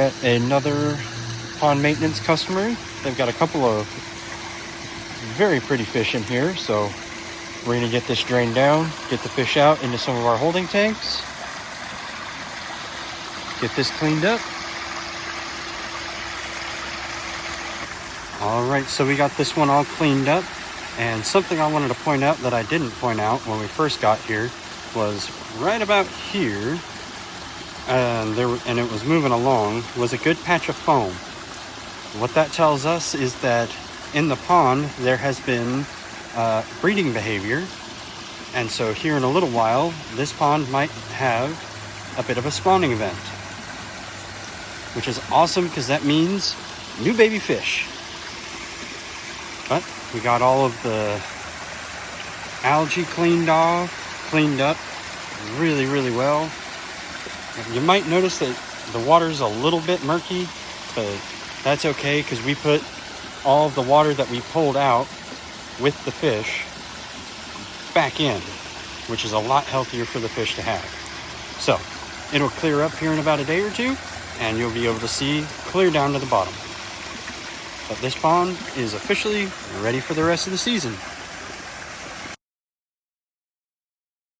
at another pond maintenance customer. They've got a couple of very pretty fish in here, so we're going to get this drained down, get the fish out into some of our holding tanks, get this cleaned up. All right, so we got this one all cleaned up, and something I wanted to point out that I didn't point out when we first got here was right about here, and it was moving along, was a good patch of foam. What that tells us is that in the pond there has been breeding behavior, and so here in a little while this pond might have a bit of a spawning event, which is awesome because that means new baby fish. But we got all of the algae cleaned up really well. You might notice that the water's a little bit murky, but that's okay because we put all of the water that we pulled out with the fish back in, which is a lot healthier for the fish to have. So it'll clear up here in about a day or two, and you'll be able to see clear down to the bottom. But this pond is officially ready for the rest of the season.